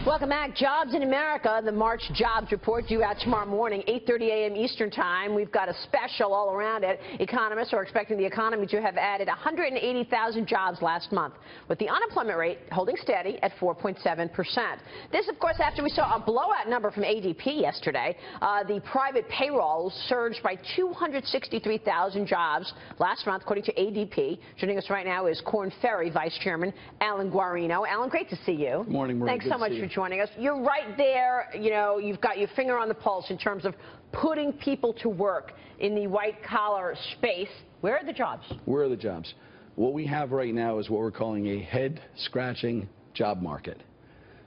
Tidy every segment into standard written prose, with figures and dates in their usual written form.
Welcome back. Jobs in America, the March jobs report due out tomorrow morning, 8:30 a.m. Eastern time. We've got a special all around it. Economists are expecting the economy to have added 180,000 jobs last month, with the unemployment rate holding steady at 4.7%. This, of course, after we saw a blowout number from ADP yesterday. The private payroll surged by 263,000 jobs last month, according to ADP. Joining us right now is Korn Ferry Vice Chairman Alan Guarino. Alan, great to see you. Good morning, Maria. Thanks so much for joining us. You're right there. You know, you've got your finger on the pulse in terms of putting people to work in the white-collar space. Where are the jobs? Where are the jobs? What we have right now is what we're calling a head-scratching job market.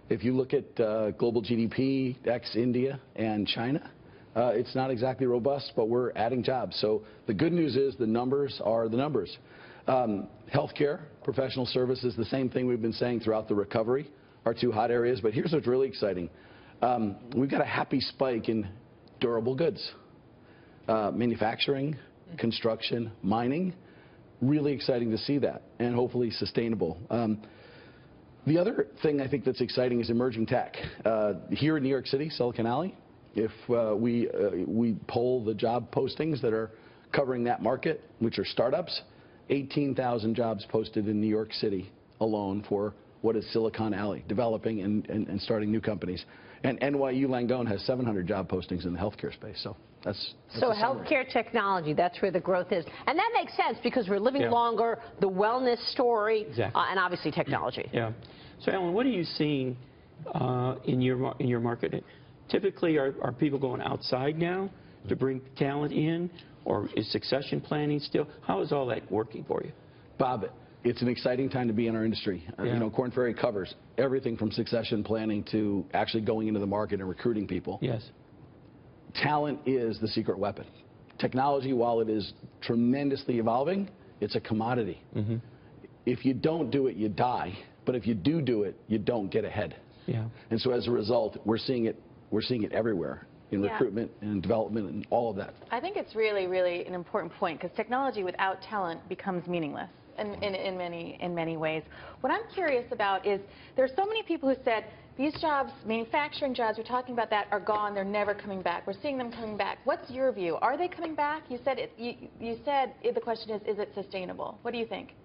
If you look at global GDP, ex-India and China, it's not exactly robust, but we're adding jobs. So the good news is the numbers are the numbers. Healthcare, professional services, the same thing we've been saying throughout the recovery, are two hot areas. But here's what's really exciting. We've got a happy spike in durable goods. Manufacturing, construction, mining, really exciting to see that, and hopefully sustainable. The other thing I think that's exciting is emerging tech. Here in New York City, Silicon Alley, if we poll the job postings that are covering that market, which are startups, 18,000 jobs posted in New York City alone for what is Silicon Alley, developing and starting new companies. And NYU Langone has 700 job postings in the healthcare space. So that's so healthcare technology, that's where the growth is. And that makes sense because we're living longer, the wellness story, and obviously technology. Yeah. So, Alan, what are you seeing in your market? Typically, are people going outside now to bring talent in, or is succession planning still? How is all that working for you? Bob, it's an exciting time to be in our industry. You know, Korn Ferry covers everything from succession planning to actually going into the market and recruiting people. Yes. Talent is the secret weapon. Technology, while it is tremendously evolving, it's a commodity. If you don't do it, you die. But if you do it, you don't get ahead. Yeah. And so as a result, we're seeing it everywhere in recruitment and development and all of that. I think it's really, really an important point because technology without talent becomes meaningless in many ways. What I'm curious about is there's so many people who said these jobs, manufacturing jobs, we're talking about that, are gone. They're never coming back. We're seeing them coming back. What's your view? Are they coming back? You said the question is it sustainable? What do you think?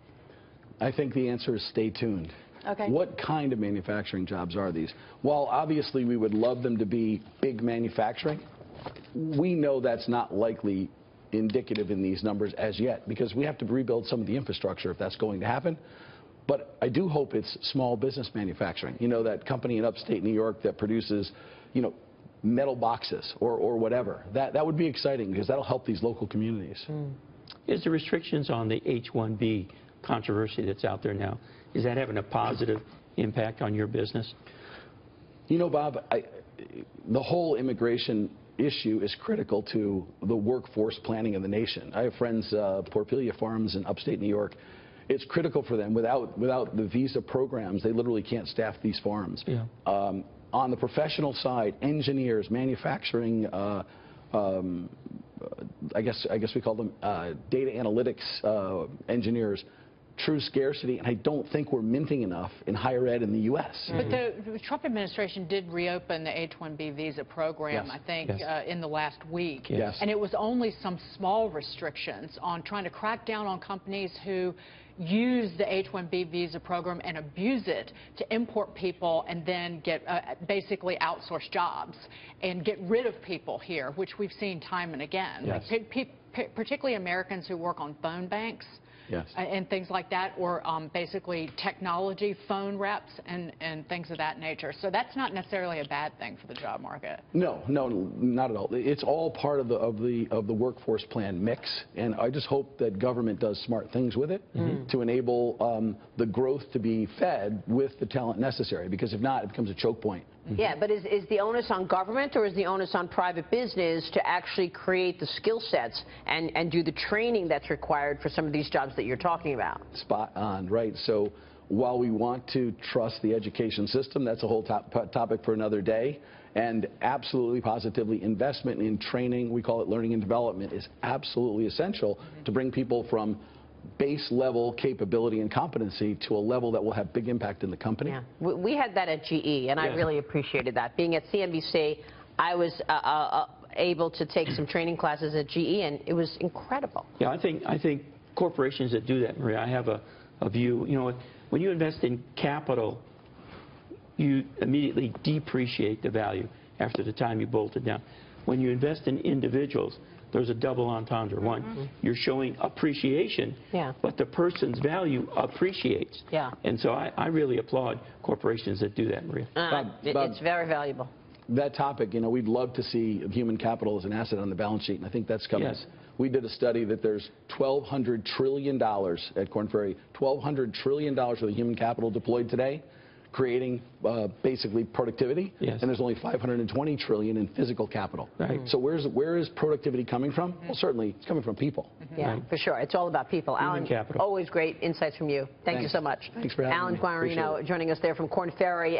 I think the answer is stay tuned. Okay. What kind of manufacturing jobs are these? While obviously we would love them to be big manufacturing, we know that's not likely indicative in these numbers as yet because we have to rebuild some of the infrastructure if that's going to happen. But I do hope it's small business manufacturing. You know, that company in upstate New York that produces, you know, metal boxes or whatever. That would be exciting because that'll help these local communities. Is the restrictions on the H-1B controversy that's out there now, is that having a positive impact on your business? You know, Bob, the whole immigration issue is critical to the workforce planning of the nation. I have friends, Porpelia Farms in upstate New York. It's critical for them. Without the visa programs, they literally can't staff these farms. Yeah. On the professional side, engineers, manufacturing, I guess we call them data analytics engineers. True scarcity, and I don't think we're minting enough in higher ed in the U.S. But the Trump administration did reopen the H-1B visa program, I think, in the last week. Yes. And it was only some small restrictions on trying to crack down on companies who use the H-1B visa program and abuse it to import people and then get basically outsource jobs and get rid of people here, which we've seen time and again. Yes. Like, particularly Americans who work on phone banks. Yes. And things like that, or basically technology, phone reps, and things of that nature. So that's not necessarily a bad thing for the job market. No, not at all. It's all part of the workforce plan mix, and I just hope that government does smart things with it to enable the growth to be fed with the talent necessary. Because if not, it becomes a choke point. Yeah, but is the onus on government or is the onus on private business to actually create the skill sets and do the training that's required for some of these jobs that you're talking about? Spot on, right. So while we want to trust the education system, that's a whole topic for another day. And absolutely, positively, investment in training, we call it learning and development, is absolutely essential to bring people from base level capability and competency to a level that will have big impact in the company. Yeah. We had that at GE, and I really appreciated that. Being at CNBC, I was able to take some training classes at GE, and it was incredible. Yeah, I think corporations that do that, Maria, I have a view. You know, when you invest in capital, you immediately depreciate the value after the time you bolt it down. When you invest in individuals, there's a double entendre. One, you're showing appreciation, but the person's value appreciates. Yeah. And so I really applaud corporations that do that, Maria. Bob, It's very valuable. That topic, you know, we'd love to see human capital as an asset on the balance sheet, and I think that's coming. Yes. We did a study that there's $1,200 trillion at Korn Ferry, $1,200 trillion worth of human capital deployed today, creating basically productivity, and there's only $520 trillion in physical capital. Right. So where is productivity coming from? Well, certainly it's coming from people. Yeah, for sure. It's all about people. Human Alan, capital. always great insights from you. Thank you so much. Thanks for having me. Alan Guarino joining us there from Korn Ferry.